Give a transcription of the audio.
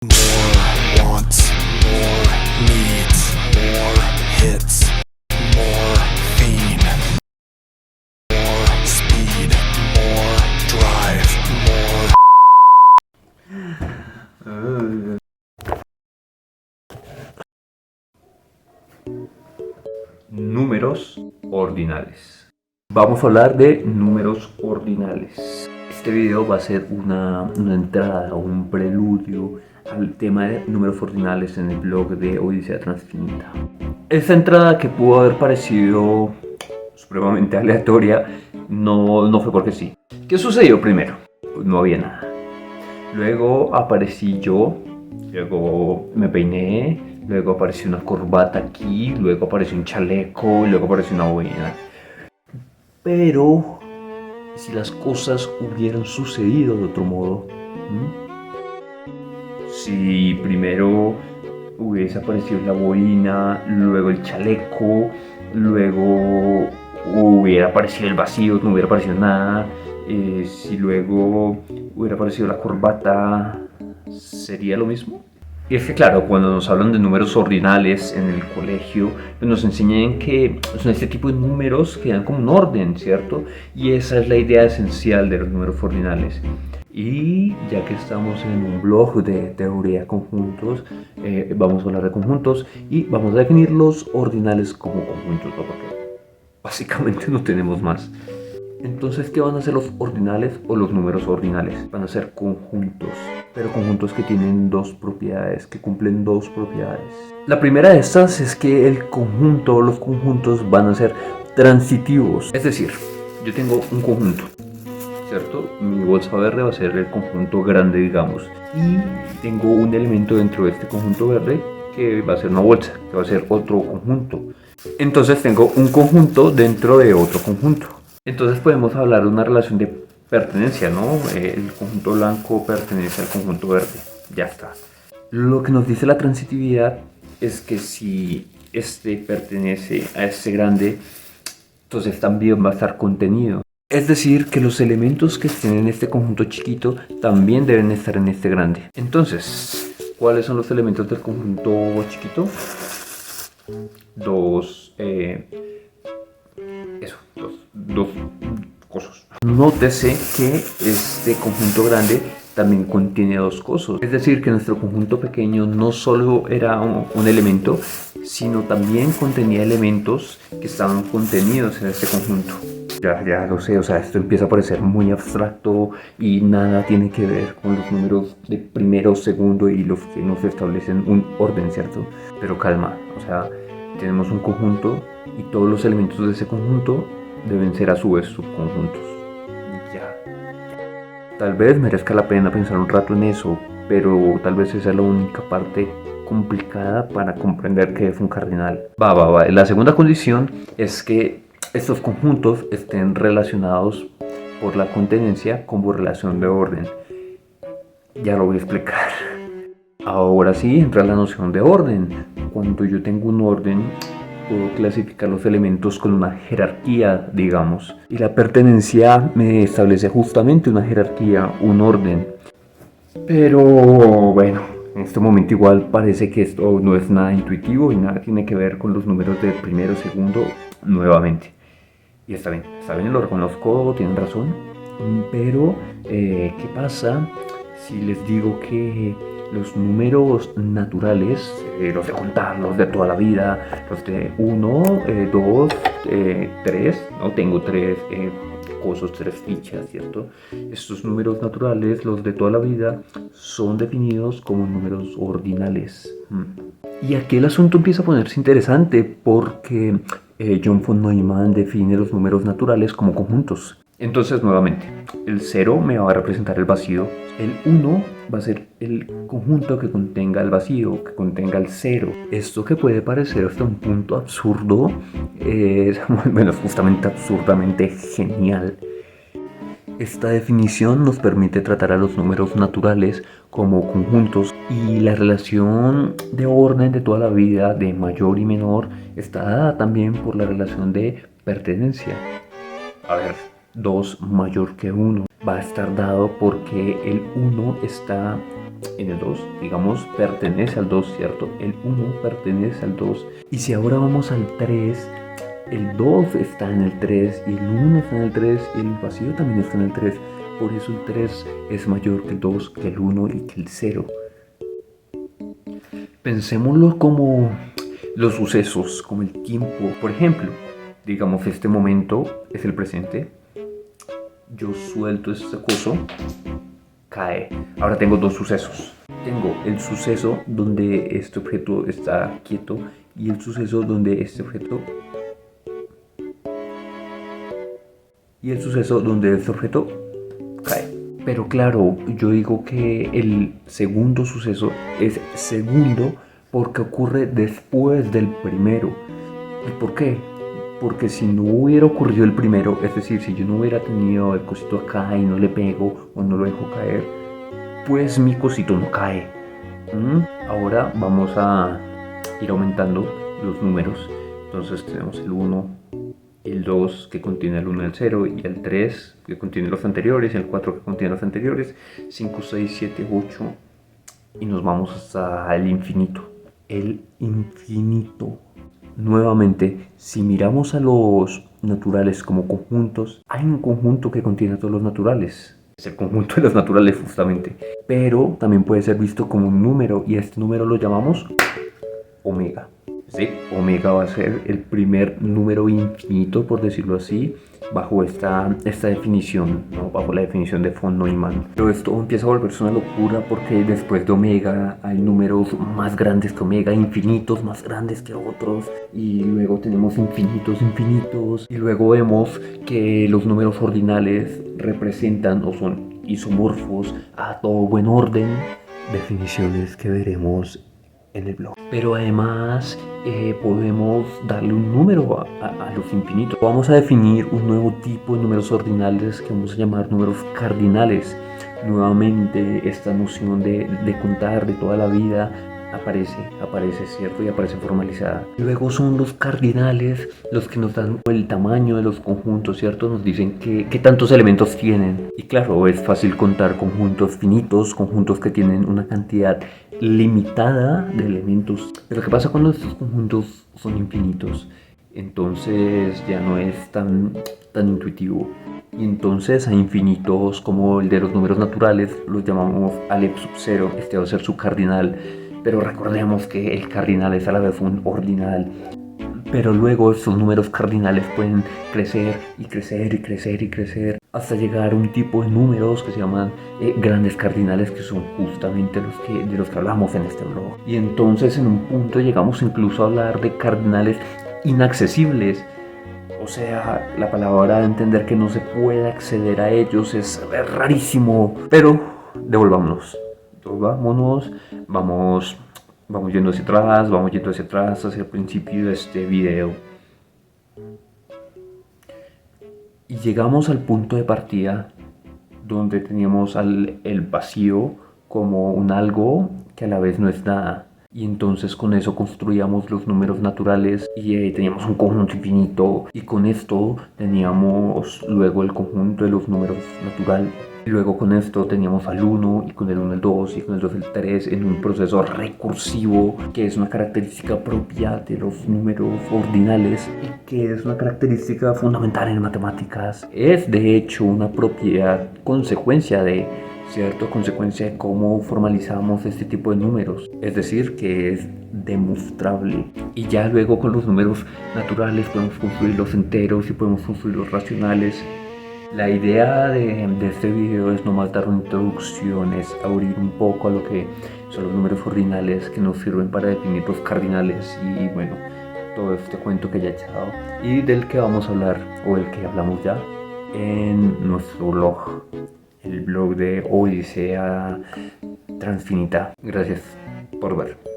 More wants, more needs, more hits, more fiend, more speed, more drive, more. Números ordinales. Vamos a hablar de números ordinales. Este video va a ser una entrada, un preludio al tema de números ordinales en el blog de Odisea Transfinita. Esta entrada, que pudo haber parecido supremamente aleatoria, no fue porque sí. ¿Qué sucedió primero? Pues no había nada. Luego aparecí yo, luego me peiné, luego apareció una corbata aquí, luego apareció un chaleco, luego apareció una boina. Pero si las cosas hubieran sucedido de otro modo, si primero hubiese aparecido la boina, luego el chaleco, luego hubiera aparecido el vacío, no hubiera aparecido nada, si luego hubiera aparecido la corbata, ¿sería lo mismo? Y es que claro, cuando nos hablan de números ordinales en el colegio, pues nos enseñan que son este tipo de números que dan como un orden, ¿cierto? Y esa es la idea esencial de los números ordinales. Y ya que estamos en un blog de teoría de conjuntos, vamos a hablar de conjuntos y vamos a definir los ordinales como conjuntos, ¿no? Porque básicamente no tenemos más. Entonces, ¿qué van a ser los ordinales o los números ordinales? Van a ser conjuntos, pero conjuntos que tienen dos propiedades, que cumplen dos propiedades. La primera de estas es que el conjunto o los conjuntos van a ser transitivos. Es decir, yo tengo un conjunto, ¿cierto? Mi bolsa verde va a ser el conjunto grande, digamos. Y tengo un elemento dentro de este conjunto verde que va a ser una bolsa, que va a ser otro conjunto. Entonces tengo un conjunto dentro de otro conjunto. Entonces podemos hablar de una relación de pertenencia, ¿no? El conjunto blanco pertenece al conjunto verde. Ya está. Lo que nos dice la transitividad es que si este pertenece a este grande, entonces también va a estar contenido. Es decir, que los elementos que estén en este conjunto chiquito también deben estar en este grande. Entonces, ¿cuáles son los elementos del conjunto chiquito? Dos cosas. Nótese que este conjunto grande también contiene dos cosas. Es decir, que nuestro conjunto pequeño no solo era un elemento, sino también contenía elementos que estaban contenidos en este conjunto. Ya lo sé, o sea, esto empieza a parecer muy abstracto y nada tiene que ver con los números de primero, segundo y los que nos establecen un orden, ¿cierto? Pero calma, o sea, tenemos un conjunto y todos los elementos de ese conjunto deben ser a su vez subconjuntos. Ya. Tal vez merezca la pena pensar un rato en eso, pero tal vez esa es la única parte complicada para comprender qué es un cardinal. Va. La segunda condición es que estos conjuntos estén relacionados por la contenencia como relación de orden. Ya lo voy a explicar. Ahora sí entra la noción de orden. Cuando yo tengo un orden, puedo clasificar los elementos con una jerarquía, digamos. Y la pertenencia me establece justamente una jerarquía, un orden. Pero bueno, en este momento igual parece que esto no es nada intuitivo y nada tiene que ver con los números de primero, segundo, nuevamente. Y está bien, lo reconozco, tienen razón. Pero, ¿qué pasa si les digo que los números naturales, los de contar, los de toda la vida, los de 1, 2, 3, no tengo 3 cosas, 3 fichas, ¿cierto? Estos números naturales, los de toda la vida, son definidos como números ordinales. Y aquí el asunto empieza a ponerse interesante porque John von Neumann define los números naturales como conjuntos. Entonces, nuevamente, el 0 me va a representar el vacío, el 1 va a ser el conjunto que contenga el vacío, que contenga el 0. Esto que puede parecer hasta un punto absurdo, es justamente absurdamente genial. Esta definición nos permite tratar a los números naturales como conjuntos y la relación de orden de toda la vida de mayor y menor está dada también por la relación de pertenencia. A ver, 2 mayor que 1 va a estar dado porque el 1 está en el 2, digamos, pertenece al 2, ¿cierto? El 1 pertenece al 2. Y si ahora vamos al 3, el 2 está en el 3 y el 1 está en el 3 y el vacío también está en el 3. Por eso el 3 es mayor que el 2, que el 1 y que el 0. Pensémoslo como los sucesos, como el tiempo. Por ejemplo, digamos, este momento es el presente. Yo suelto este coso, cae. Ahora tengo dos sucesos. Tengo el suceso donde este objeto está quieto y el suceso donde este objeto cae. Pero claro, yo digo que el segundo suceso es segundo porque ocurre después del primero. ¿Y por qué? Porque si no hubiera ocurrido el primero, es decir, si yo no hubiera tenido el cosito acá y no le pego o no lo dejo caer, pues mi cosito no cae. Ahora vamos a ir aumentando los números. Entonces tenemos el 1, el 2 que contiene el 1 y el 0, y el 3 que contiene los anteriores, y el 4 que contiene los anteriores, 5, 6, 7, 8, y nos vamos hasta el infinito. El infinito. Nuevamente, si miramos a los naturales como conjuntos, hay un conjunto que contiene a todos los naturales. Es el conjunto de los naturales justamente. Pero también puede ser visto como un número y este número lo llamamos omega. ¿Sí? Omega va a ser el primer número infinito, por decirlo así, bajo esta definición, ¿no? Bajo la definición de von Neumann. Pero esto empieza a volverse una locura porque después de omega hay números más grandes que omega, infinitos más grandes que otros, y luego tenemos infinitos, y luego vemos que los números ordinales representan o son isomorfos a todo buen orden, definiciones que veremos en el blog. Pero además podemos darle un número a los infinitos. Vamos a definir un nuevo tipo de números ordinales que vamos a llamar números cardinales. Nuevamente esta noción de contar de toda la vida aparece, ¿cierto? Y aparece formalizada. Luego son los cardinales los que nos dan el tamaño de los conjuntos, ¿cierto? Nos dicen qué tantos elementos tienen. Y claro, es fácil contar conjuntos finitos, conjuntos que tienen una cantidad limitada de elementos. Pero ¿qué pasa cuando estos conjuntos son infinitos? Entonces ya no es tan intuitivo. Y entonces a infinitos como el de los números naturales los llamamos Aleph sub 0. Este va a ser su cardinal. Pero recordemos que el cardinal es a la vez un ordinal. Pero luego estos números cardinales pueden crecer hasta llegar a un tipo de números que se llaman grandes cardinales, que son justamente de los que hablamos en este blog. Y entonces en un punto llegamos incluso a hablar de cardinales inaccesibles. O sea, la palabra de entender que no se puede acceder a ellos es rarísimo. Pero devolvámonos, vamos yendo hacia atrás, hacia el principio de este video. Y llegamos al punto de partida donde teníamos el vacío como un algo que a la vez no es nada. Y entonces con eso construíamos los números naturales y teníamos un conjunto infinito. Y con esto teníamos luego el conjunto de los números naturales. Y luego con esto teníamos al 1 y con el 1 el 2 y con el 2 el 3 en un proceso recursivo que es una característica propia de los números ordinales y que es una característica fundamental en matemáticas. Es de hecho una propiedad consecuencia de cómo formalizamos este tipo de números. Es decir, que es demostrable. Y ya luego con los números naturales podemos construir los enteros y podemos construir los racionales. La idea de este video es nomás dar una introducción, es abrir un poco a lo que son los números ordinales que nos sirven para definir los cardinales y bueno, todo este cuento que ya he echado y del que vamos a hablar o el que hablamos ya en nuestro blog, el blog de Odisea Transfinita. Gracias por ver.